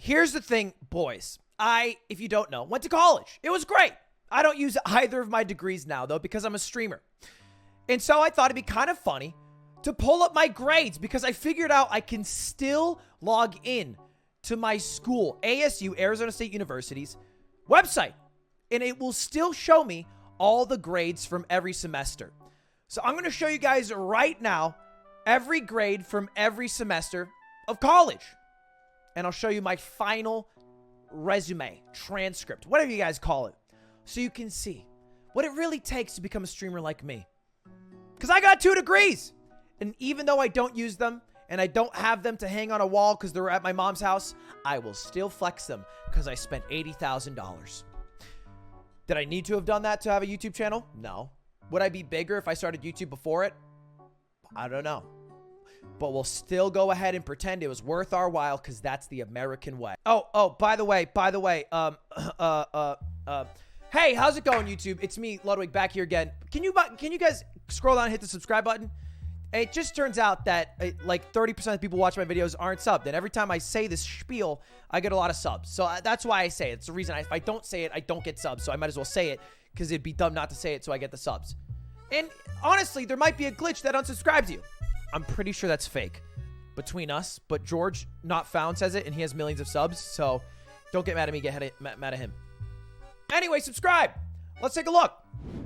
here's the thing, boys. If you don't know, went to college. It was great. I don't use either of my degrees now, though, because I'm a streamer. And so I thought it'd be kind of funny to pull up my grades because I figured out I can still log in to my school, ASU, Arizona State University's website. And it will still show me all the grades from every semester. So I'm going to show you guys right now every grade from every semester of college. And I'll show you my final resume, transcript, whatever you guys call it. So you can see what it really takes to become a streamer like me. Because I got 2 degrees. And even though I don't use them and I don't have them to hang on a wall because they're at my mom's house, I will still flex them because I spent $80,000. Did I need to have done that to have a YouTube channel? No. Would I be bigger if I started YouTube before it? I don't know. But we'll still go ahead and pretend it was worth our while because that's the American way. Oh, by the way, hey, how's it going, YouTube? It's me, Ludwig, back here again. Can you guys scroll down and hit the subscribe button? It just turns out that like 30% of people watch my videos aren't subbed. And every time I say this spiel, I get a lot of subs. So that's why I say it. It's the reason if I don't say it, I don't get subs. So I might as well say it because it'd be dumb not to say it so I get the subs. And honestly, there might be a glitch that unsubscribes you. I'm pretty sure that's fake between us. But George, not found, says it. And he has millions of subs. So don't get mad at me. Get mad at him. Anyway, subscribe. Let's take a look.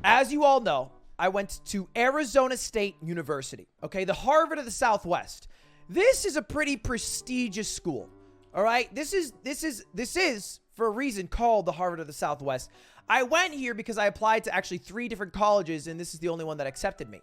As you all know, I went to Arizona State University, okay? The Harvard of the Southwest. This is a pretty prestigious school, all right? This is for a reason called the Harvard of the Southwest. I went here because I applied to actually 3 different colleges, and this is the only one that accepted me.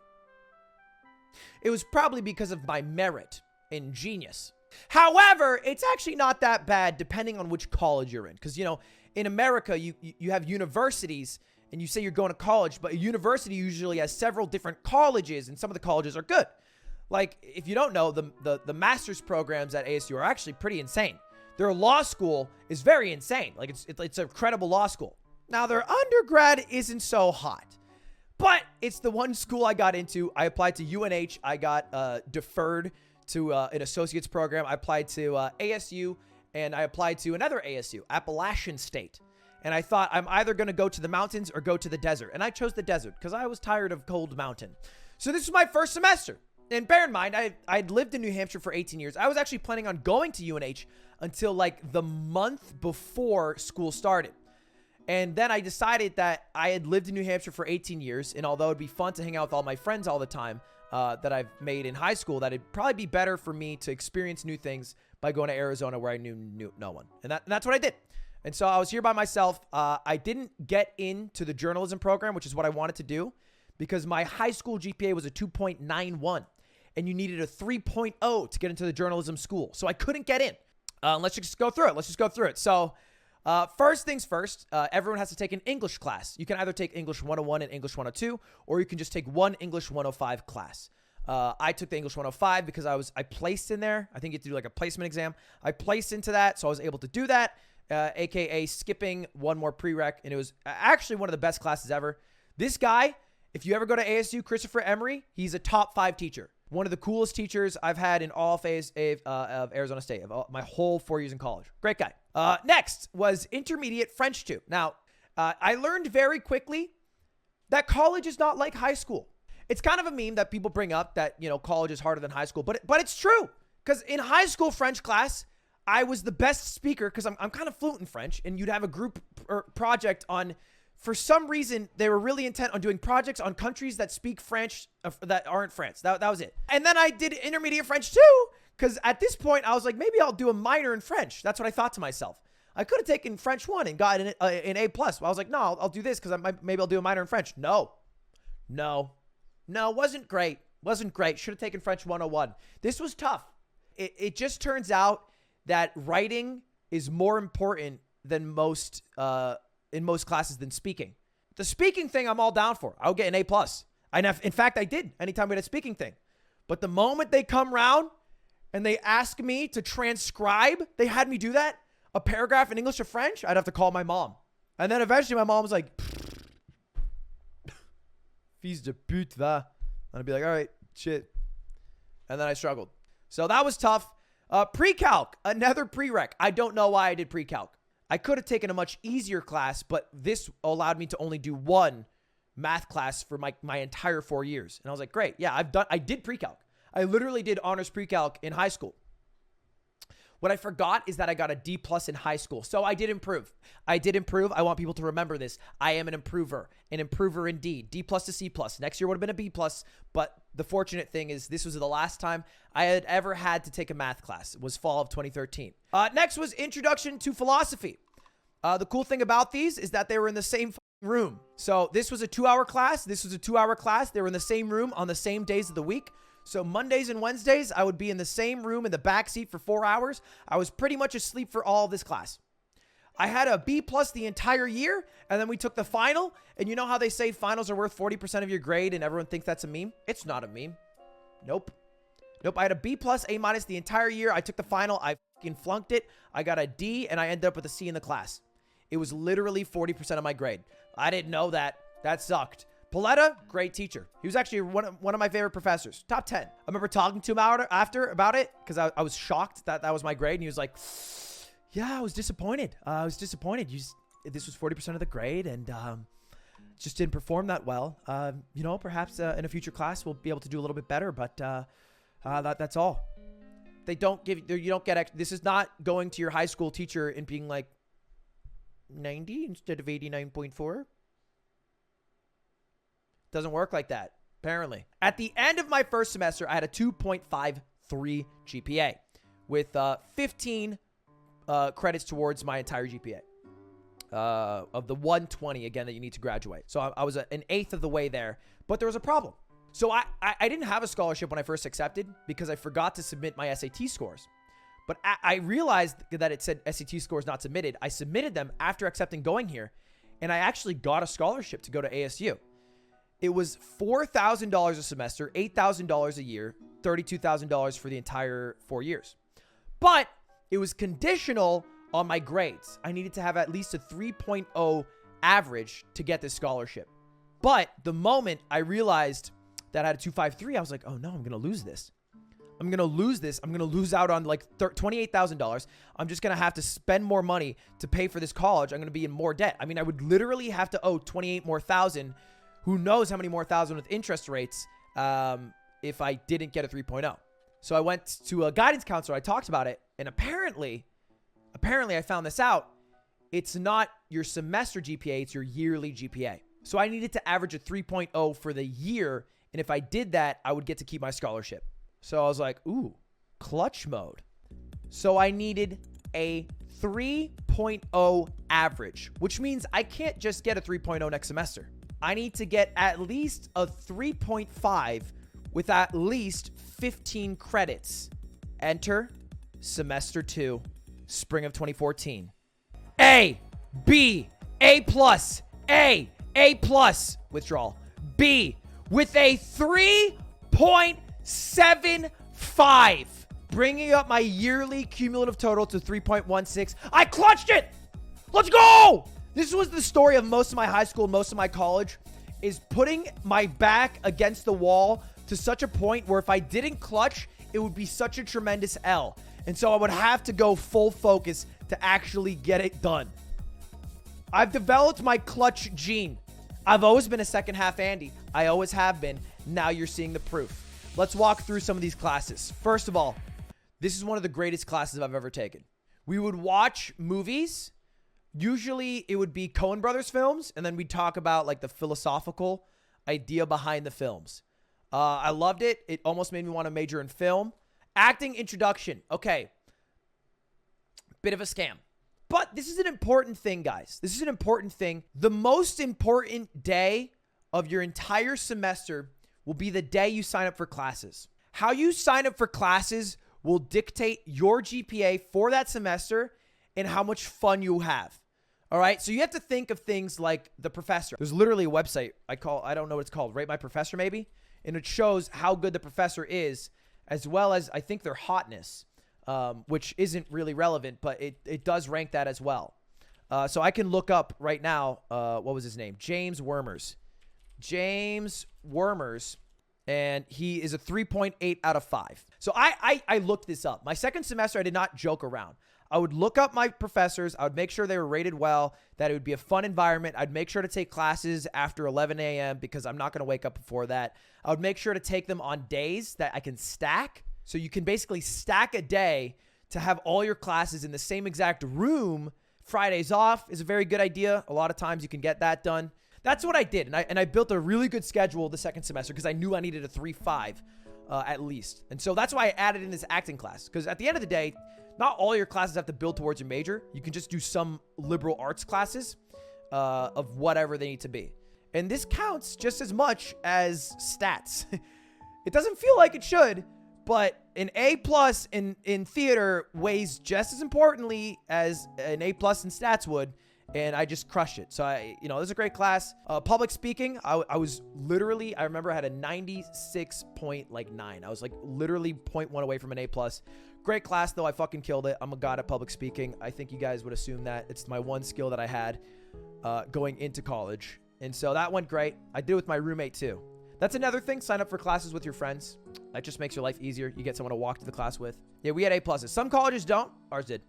It was probably because of my merit and genius. However, it's actually not that bad depending on which college you're in, because, you know, in America, you have universities, and you say you're going to college, but a university usually has several different colleges, and some of the colleges are good. Like, if you don't know, the master's programs at ASU are actually pretty insane. Their law school is very insane. Like, it's a credible law school. Now, their undergrad isn't so hot, but it's the one school I got into. I applied to UNH. I got deferred to an associate's program. I applied to ASU, and I applied to another ASU, Appalachian State. And I thought I'm either going to go to the mountains or go to the desert. And I chose the desert because I was tired of cold mountain. So this was my first semester. And bear in mind, I'd lived in New Hampshire for 18 years. I was actually planning on going to UNH until like the month before school started. And then I decided that I had lived in New Hampshire for 18 years. And although it'd be fun to hang out with all my friends all the time that I've made in high school, that it'd probably be better for me to experience new things by going to Arizona where I knew no one. And that's what I did. And so I was here by myself. I didn't get into the journalism program, which is what I wanted to do, because my high school GPA was a 2.91, and you needed a 3.0 to get into the journalism school. So I couldn't get in. Let's just go through it. So first things first, everyone has to take an English class. You can either take English 101 and English 102, or you can just take one English 105 class. I took the English 105 because I placed in there. I think you have to do like a placement exam. I placed into that, so I was able to do that. AKA skipping one more prereq, and it was actually one of the best classes ever. This guy, if you ever go to ASU, Christopher Emery, he's a top 5 teacher. One of the coolest teachers I've had in all phase of Arizona State, of my whole 4 years in college. Great guy. Next was intermediate French 2. Now, I learned very quickly that college is not like high school. It's kind of a meme that people bring up that, you know, college is harder than high school, but it's true. Because in high school French class, I was the best speaker because I'm kind of fluent in French, and you'd have a group or project on, for some reason, they were really intent on doing projects on countries that speak French that aren't France. That was it. And then I did intermediate French too, because at this point I was like, maybe I'll do a minor in French. That's what I thought to myself. I could have taken French 1 and got an A+. Well, I was like, no, I'll do this because maybe I'll do a minor in French. No, wasn't great. Should have taken French 101. This was tough. It just turns out that writing is more important than in most classes than speaking. The speaking thing I'm all down for. I'll get an A+. In fact, I did anytime we had a speaking thing. But the moment they come around and they ask me to transcribe, they had me do that, a paragraph in English or French, I'd have to call my mom. And then eventually my mom was like, fils de pute, va. And I'd be like, all right, shit. And then I struggled. So that was tough. Pre-calc, another prereq. I don't know why I did pre-calc. I could have taken a much easier class, but this allowed me to only do one math class for my entire 4 years. And I was like, great. Yeah, I did pre-calc. I literally did honors pre-calc in high school. What I forgot is that I got a D+ in high school. So I did improve. I want people to remember this. I am an improver indeed. D+ to C+. Next year would have been a B+, but the fortunate thing is this was the last time I had ever had to take a math class. It was fall of 2013. Next was Introduction to Philosophy. The cool thing about these is that they were in the same room. So this was a 2-hour class. They were in the same room on the same days of the week. So Mondays and Wednesdays, I would be in the same room in the back seat for 4 hours. I was pretty much asleep for all of this class. I had a B+ the entire year, and then we took the final. And you know how they say finals are worth 40% of your grade, and everyone thinks that's a meme? It's not a meme. Nope. I had a B+, A- the entire year. I took the final. I fucking flunked it. I got a D, and I ended up with a C in the class. It was literally 40% of my grade. I didn't know that. That sucked. Paletta, great teacher. He was actually one of my favorite professors. Top 10. I remember talking to him about it because I was shocked that was my grade. And he was like, yeah, I was disappointed. This was 40% of the grade and just didn't perform that well. Perhaps in a future class we'll be able to do a little bit better, but that's all. You don't get, this is not going to your high school teacher and being like 90 instead of 89.4. Doesn't work like that, apparently. At the end of my first semester, I had a 2.53 GPA with 15 credits towards my entire GPA of the 120, again, that you need to graduate. So I was an eighth of the way there, but there was a problem. So I didn't have a scholarship when I first accepted because I forgot to submit my SAT scores. But I realized that it said SAT scores not submitted. I submitted them after accepting going here, and I actually got a scholarship to go to ASU. It was $4,000 a semester, $8,000 a year, $32,000 for the entire 4 years. But it was conditional on my grades. I needed to have at least a 3.0 average to get this scholarship. But the moment I realized that I had a 2.53, I was like, oh no, I'm going to lose this. I'm going to lose out on like $28,000. I'm just going to have to spend more money to pay for this college. I'm going to be in more debt. I mean, I would literally have to owe 28 more thousand. Who knows how many more thousand with interest rates if I didn't get a 3.0. So I went to a guidance counselor. I talked about it. And apparently I found this out. It's not your semester GPA. It's your yearly GPA. So I needed to average a 3.0 for the year. And if I did that, I would get to keep my scholarship. So I was like, ooh, clutch mode. So I needed a 3.0 average, which means I can't just get a 3.0 next semester. I need to get at least a 3.5 with at least 15 credits. Enter semester 2, spring of 2014. A, B, A+, A+, withdrawal. B, with a 3.75, bringing up my yearly cumulative total to 3.16. I clutched it! Let's go! This was the story of most of my high school, most of my college, is putting my back against the wall to such a point where if I didn't clutch, it would be such a tremendous L. And so I would have to go full focus to actually get it done. I've developed my clutch gene. I've always been a second half Andy. I always have been. Now you're seeing the proof. Let's walk through some of these classes. First of all, this is one of the greatest classes I've ever taken. We would watch movies. Usually it would be Coen Brothers films, and then we'd talk about like the philosophical idea behind the films. I loved it. It almost made me want to major in film. Acting introduction. Okay. Bit of a scam. But this is an important thing, guys. This is an important thing. The most important day of your entire semester will be the day you sign up for classes. How you sign up for classes will dictate your GPA for that semester and how much fun you have. All right. So you have to think of things like the professor. There's literally a website I don't know what it's called. Rate My Professor, maybe. And it shows how good the professor is, as well as I think their hotness, which isn't really relevant, but it does rank that as well. So I can look up right now. What was his name? James Wormers. James Wormers And he is a 3.8 out of 5. So I looked this up. My second semester, I did not joke around. I would look up my professors. I would make sure they were rated well, that it would be a fun environment. I'd make sure to take classes after 11 a.m. because I'm not going to wake up before that. I would make sure to take them on days that I can stack. So you can basically stack a day to have all your classes in the same exact room. Fridays off is a very good idea. A lot of times you can get that done. That's what I did. And I built a really good schedule the second semester because I knew I needed a 3.5 at least. And so that's why I added in this acting class. Because at the end of the day, not all your classes have to build towards your major. You can just do some liberal arts classes of whatever they need to be. And this counts just as much as stats. It doesn't feel like it should, but an A+ in theater weighs just as importantly as an A+ in stats would. And I just crushed it. So it was a great class. Public speaking, I was literally, I remember I had a 96.9. I was like literally 0.1 away from an A+. Great class though. I fucking killed it. I'm a god at public speaking. I think you guys would assume that. It's my one skill that I had going into college. And so that went great. I did it with my roommate too. That's another thing. Sign up for classes with your friends. That just makes your life easier. You get someone to walk to the class with. Yeah, we had A+. Some colleges don't. Ours did.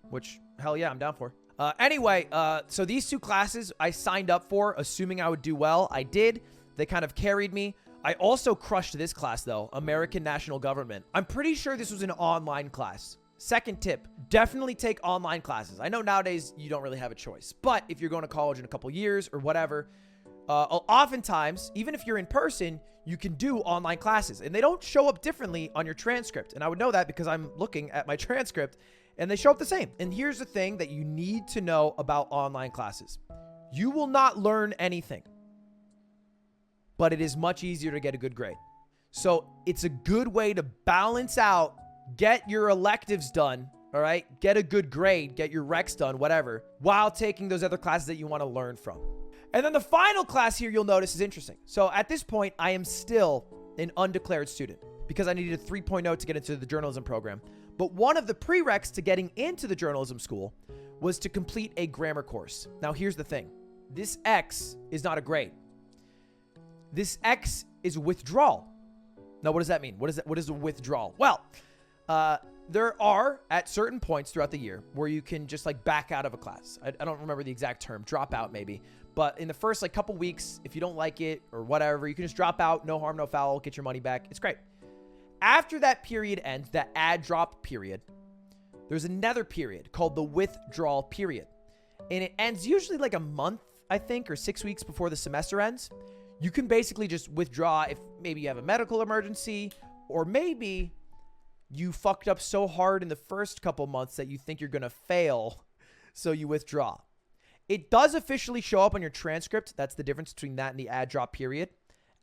Which, hell yeah, I'm down for. Anyway, so these two classes I signed up for, assuming I would do well. I did. They kind of carried me. I also crushed this class, though, American National Government. I'm pretty sure this was an online class. Second tip, definitely take online classes. I know nowadays you don't really have a choice, but if you're going to college in a couple years or whatever, oftentimes, even if you're in person, you can do online classes, and they don't show up differently on your transcript. And I would know that because I'm looking at my transcript, and they show up the same. And here's the thing that you need to know about online classes. You will not learn anything, but it is much easier to get a good grade. So it's a good way to balance out, get your electives done, all right? Get a good grade, get your recs done, whatever, while taking those other classes that you want to learn from. And then the final class here you'll notice is interesting. So at this point, I am still an undeclared student because I needed a 3.0 to get into the journalism program. But one of the prereqs to getting into the journalism school was to complete a grammar course. Now, here's the thing. This X is not a grade. This X is withdrawal. Now, what does that mean? What is a withdrawal? Well, there are at certain points throughout the year where you can just like back out of a class. I don't remember the exact term, drop out maybe. But in the first like couple weeks, if you don't like it or whatever, you can just drop out, no harm, no foul, get your money back. It's great. After that period ends, that add drop period, there's another period called the withdrawal period. And it ends usually like a month, I think, or 6 weeks before the semester ends. You can basically just withdraw if maybe you have a medical emergency, or maybe you fucked up so hard in the first couple months that you think you're going to fail, so you withdraw. It does officially show up on your transcript. That's the difference between that and the add drop period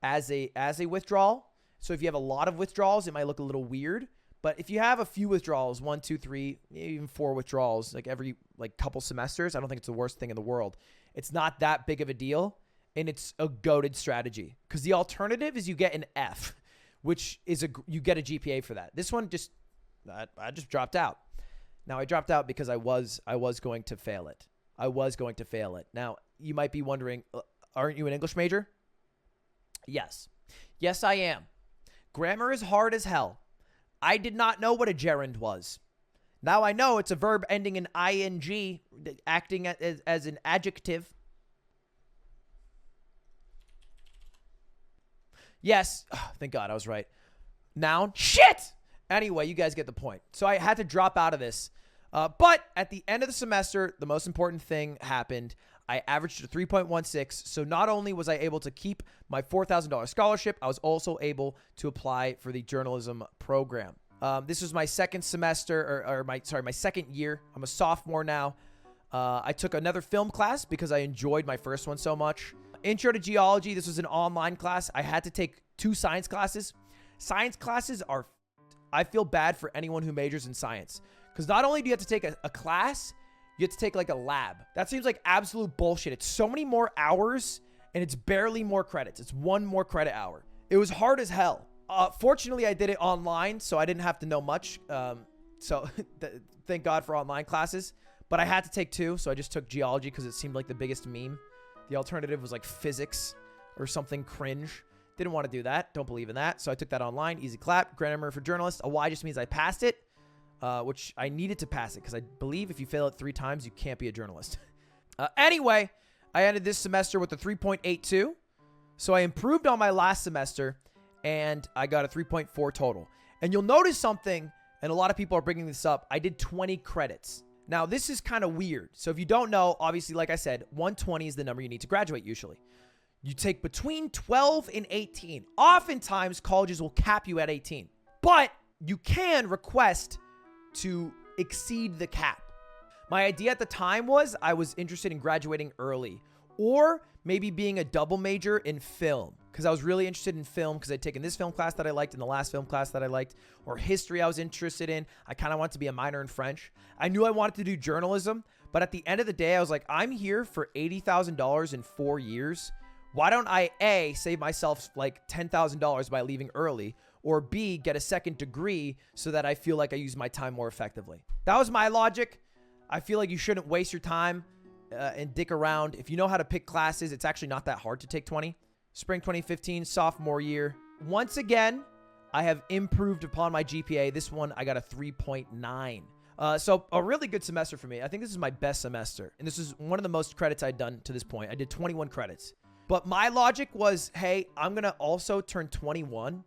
as a withdrawal. So if you have a lot of withdrawals, it might look a little weird. But if you have a few withdrawals, 1, 2, 3, maybe even 4 withdrawals, like every like couple semesters, I don't think it's the worst thing in the world. It's not that big of a deal, and it's a goated strategy. Because the alternative is you get an F, which is you get a GPA for that. This one I just dropped out. Now I dropped out because I was going to fail it. I was going to fail it. Now you might be wondering, aren't you an English major? Yes. Yes, I am. Grammar is hard as hell. I did not know what a gerund was. Now I know it's a verb ending in ing, acting as an adjective. Yes. Oh, thank God I was right. Noun. Shit! Anyway, you guys get the point. So I had to drop out of this. But at the end of the semester, the most important thing happened. I averaged a 3.16. So not only was I able to keep my $4,000 scholarship, I was also able to apply for the journalism program. This was my second semester, my second year. I'm a sophomore now. I took another film class because I enjoyed my first one so much. Intro to Geology. This was an online class. I had to take 2 science classes. Science classes are, I feel bad for anyone who majors in science. Because not only do you have to take a class, you have to take like a lab. That seems like absolute bullshit. It's so many more hours and it's barely more credits. It's 1 more credit hour. It was hard as hell. Fortunately, I did it online, so I didn't have to know much. So thank God for online classes. But I had to take 2, so I just took Geology because it seemed like the biggest meme. The alternative was like physics or something cringe. Didn't want to do that. Don't believe in that. So I took that online. Easy clap. Grammar for journalist. A Y just means I passed it, which I needed to pass it because I believe if you fail it 3 times, you can't be a journalist. Anyway, I ended this semester with a 3.82. So I improved on my last semester, and I got a 3.4 total. And you'll notice something, and a lot of people are bringing this up. I did 20 credits. Now, this is kind of weird. So if you don't know, obviously, like I said, 120 is the number you need to graduate usually. You take between 12 and 18. Oftentimes, colleges will cap you at 18. But you can request to exceed the cap. My idea at the time was I was interested in graduating early, or maybe being a double major in film, because I was really interested in film because I'd taken this film class that I liked and the last film class that I liked, or history I was interested in. I kind of wanted to be a minor in French. I knew I wanted to do journalism, but at the end of the day, I was like, I'm here for $80,000 in 4 years. Why don't I A, save myself like $10,000 by leaving early, or B, get a second degree so that I feel like I use my time more effectively? That was my logic. I feel like you shouldn't waste your time and dick around. If you know how to pick classes, it's actually not that hard to take 20. Spring 2015, sophomore year. Once again, I have improved upon my GPA. This one, I got a 3.9. So a really good semester for me. I think this is my best semester. And this is one of the most credits I'd done to this point. I did 21 credits. But my logic was, hey, I'm going to also turn 21.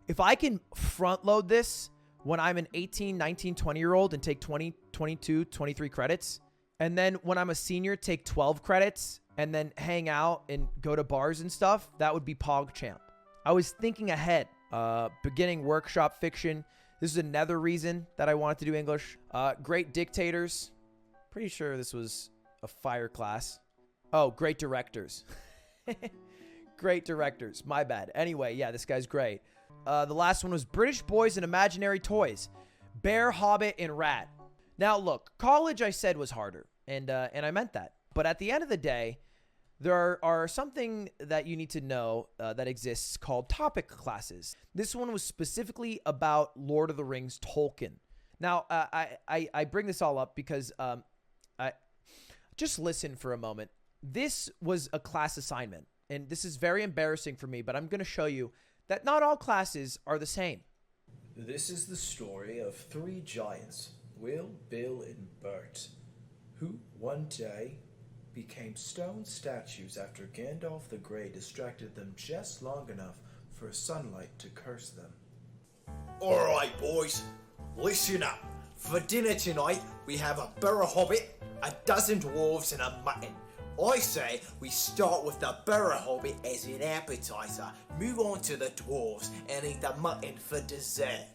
If I can front load this when I'm an 18, 19, 20-year-old and take 20, 22, 23 credits, and then when I'm a senior, take 12 credits, and then hang out and go to bars and stuff, that would be PogChamp. I was thinking ahead. Beginning workshop fiction. This is another reason that I wanted to do English. Great dictators. Pretty sure this was a fire class. Oh, great directors. Great directors. My bad. Anyway, yeah, this guy's great. The last one was British Boys and Imaginary Toys. Bear, Hobbit, and Rat. Now, look, college I said was harder, and I meant that. But at the end of the day, there are something that you need to know that exists called topic classes. This one was specifically about Lord of the Rings Tolkien. Now, I bring this all up because I just listen for a moment. This was a class assignment, and this is very embarrassing for me, but I'm going to show you that not all classes are the same. This is the story of 3 giants, Will, Bill, and Bert, who one day became stone statues after Gandalf the Grey distracted them just long enough for sunlight to curse them. Alright boys, listen up. For dinner tonight, we have a burra hobbit, a dozen dwarves, and a mutton. I say we start with the burra hobbit as an appetizer, move on to the dwarves, and eat the mutton for dessert.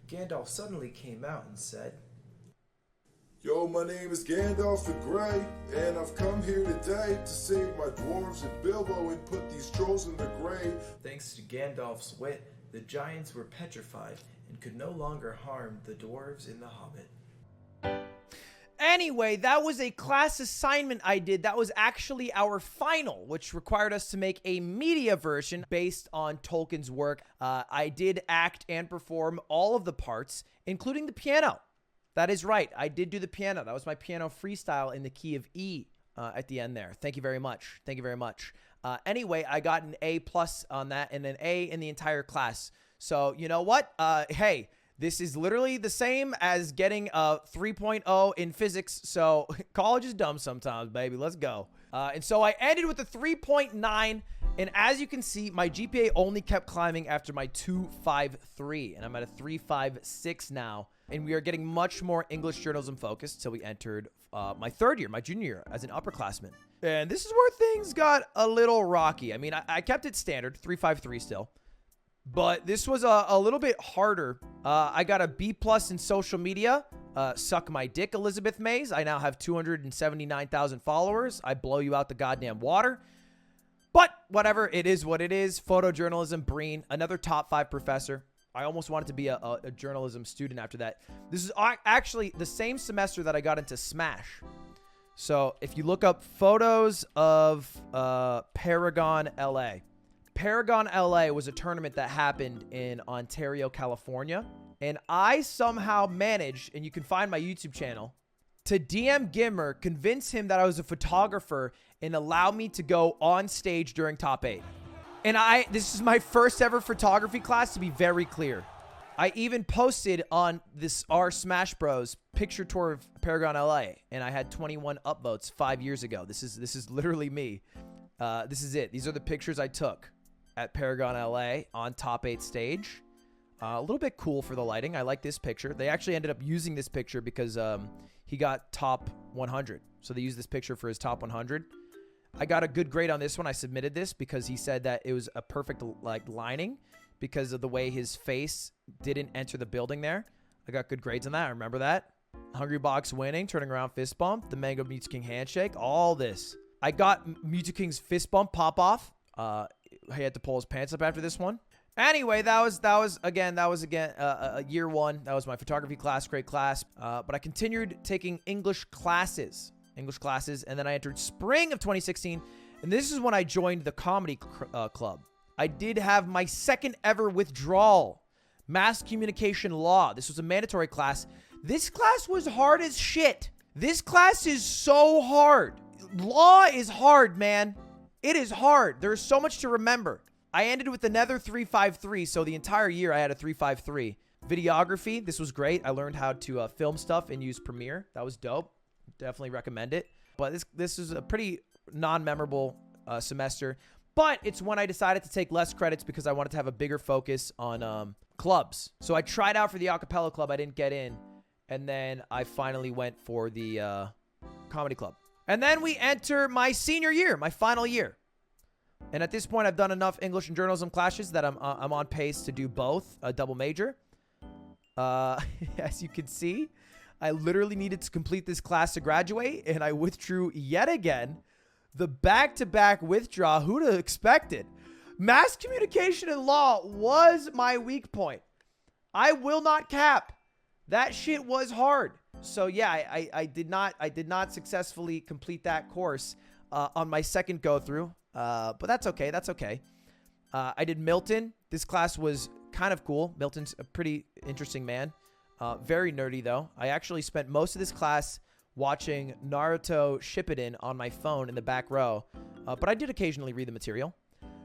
Gandalf suddenly came out and said, Yo, my name is Gandalf the Grey, and I've come here today to save my dwarves and Bilbo and put these trolls in the grave. Thanks to Gandalf's wit, the giants were petrified and could no longer harm the dwarves in the Hobbit. Anyway, that was a class assignment I did. That was actually our final, which required us to make a media version based on Tolkien's work. I did act and perform all of the parts, including the piano. That is right. I did do the piano. That was my piano freestyle in the key of E at the end there. Thank you very much. Thank you very much. Anyway, I got an A+ on that and an A in the entire class. So, you know what? Hey, this is literally the same as getting a 3.0 in physics. So college is dumb sometimes, baby. Let's go. And so I ended with a 3.9. And as you can see, my GPA only kept climbing after my 2.53. And I'm at a 3.56 now. And we are getting much more English journalism focused. So we entered my 3rd year, my junior year, as an upperclassman. And this is where things got a little rocky. I mean, I kept it standard, 3.53 still. But this was a little bit harder. I got a B+ in social media. Suck my dick, Elizabeth Mays. I now have 279,000 followers. I blow you out the goddamn water. But whatever, it is what it is. Photojournalism, Breen, another top 5 professor. I almost wanted to be a journalism student after that. This is actually the same semester that I got into Smash. So if you look up photos of Paragon LA. Paragon LA was a tournament that happened in Ontario, California. And I somehow managed, and you can find my YouTube channel, to DM Gimmer, convince him that I was a photographer, and allow me to go on stage during top 8. And this is my first ever photography class, to be very clear. I even posted on our Smash Bros picture tour of Paragon LA, and I had 21 upvotes 5 years ago. This is literally me. This is it. These are the pictures I took at Paragon LA on Top 8 stage. A little bit cool for the lighting. I like this picture. They actually ended up using this picture because he got top 100. So they used this picture for his top 100. I got a good grade on this one. I submitted this because he said that it was a perfect lining because of the way his face didn't enter the building there. I got good grades on that. I remember that. Hungry Box winning, turning around fist bump, the Mango Mewtwo King handshake, all this. I got Mewtwo King's fist bump pop off. He had to pull his pants up after this one. Anyway, that was again year one. That was my photography class, great class. But I continued taking English classes, and then I entered spring of 2016, and this is when I joined the comedy club. I did have my second ever withdrawal, mass communication law. This was a mandatory class. This class was hard as shit. This class is so hard. Law is hard, man. It is hard. There's so much to remember. I ended with another 353, so the entire year I had a 353. Videography, this was great. I learned how to film stuff and use Premiere. That was dope. Definitely recommend it. But this is a pretty non-memorable semester. But it's when I decided to take less credits because I wanted to have a bigger focus on clubs. So I tried out for the acapella club. I didn't get in. And then I finally went for the comedy club. And then we enter my senior year, my final year. And at this point, I've done enough English and journalism classes that I'm on pace to do both, a double major. As you can see, I literally needed to complete this class to graduate, and I withdrew yet again. The back-to-back withdraw, who'd have expected? Mass communication and law was my weak point. I will not cap. That shit was hard. So yeah, I did not successfully complete that course on my second go-through. But that's okay. That's okay. I did Milton. This class was kind of cool. Milton's a pretty interesting man. Very nerdy, though. I actually spent most of this class watching Naruto Shippuden on my phone in the back row. But I did occasionally read the material.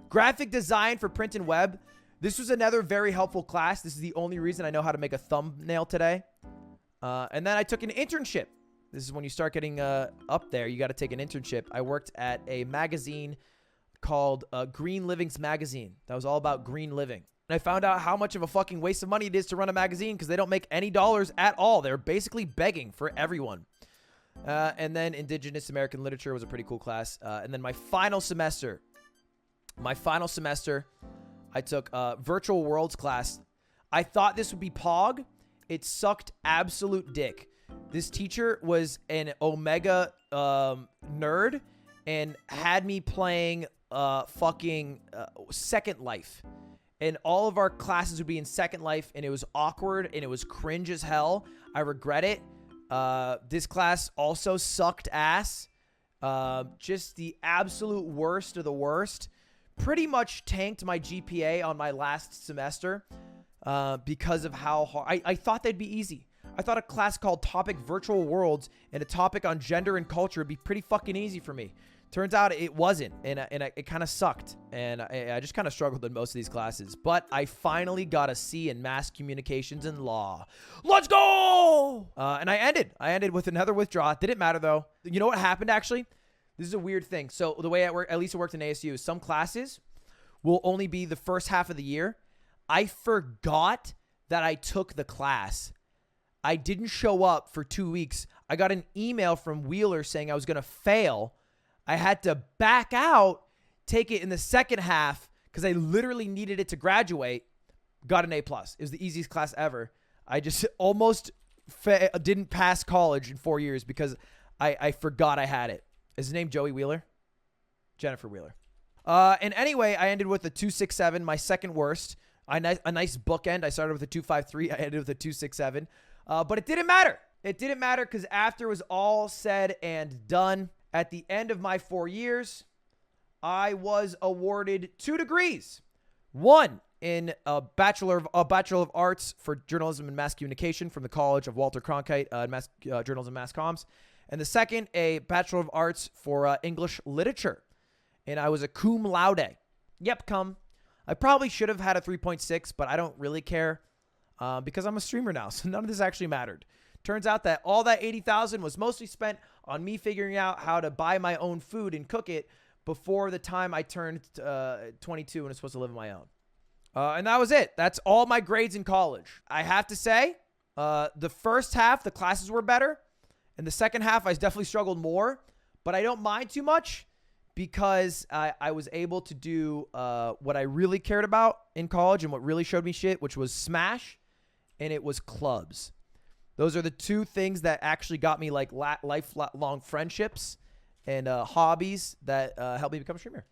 Graphic design for print and web. This was another very helpful class. This is the only reason I know how to make a thumbnail today. And then I took an internship. This is when you start getting up there. You got to take an internship. I worked at a magazine called Green Living's Magazine. That was all about green living. And I found out how much of a fucking waste of money it is to run a magazine because they don't make any dollars at all. They're basically begging for everyone. And then Indigenous American Literature was a pretty cool class. And then my final semester, I took Virtual Worlds class. I thought this would be POG. It sucked absolute dick. This teacher was an Omega nerd and had me playing Second Life. And all of our classes would be in Second Life, and it was awkward, and it was cringe as hell. I regret it. This class also sucked ass. Just the absolute worst of the worst. Pretty much tanked my GPA on my last semester because of how hard. I thought they'd be easy. I thought a class called Topic Virtual Worlds and a topic on gender and culture would be pretty fucking easy for me. Turns out it wasn't, and it kind of sucked, and I just kind of struggled in most of these classes. But I finally got a C in mass communications and law. Let's go! And I ended with another withdrawal. Didn't matter, though. You know what happened, actually? This is a weird thing. So the way at least it worked in ASU, some classes will only be the first half of the year. I forgot that I took the class. I didn't show up for 2 weeks. I got an email from Wheeler saying I was going to fail. I had to back out, take it in the second half because I literally needed it to graduate. Got an A+. It was the easiest class ever. I just almost didn't pass college in 4 years because I forgot I had it. Is his name Joey Wheeler? Jennifer Wheeler. And anyway, I ended with a 267, my second worst. A nice bookend. I started with a 253. I ended with a 267. But it didn't matter. It didn't matter because after it was all said and done, at the end of my 4 years, I was awarded 2 degrees. One in a Bachelor of Arts for Journalism and Mass Communication from the College of Walter Cronkite, Journalism and Mass Comms. And the second, a Bachelor of Arts for English Literature. And I was a cum laude. Yep, come. I probably should have had a 3.6, but I don't really care because I'm a streamer now, so none of this actually mattered. Turns out that all that 80,000 was mostly spent on me figuring out how to buy my own food and cook it before the time I turned 22 and was supposed to live on my own. And that was it. That's all my grades in college. I have to say, the first half, the classes were better. And the second half, I definitely struggled more. But I don't mind too much because I was able to do what I really cared about in college and what really showed me shit, which was Smash and it was clubs. Those are the two things that actually got me like lifelong friendships and hobbies that helped me become a streamer.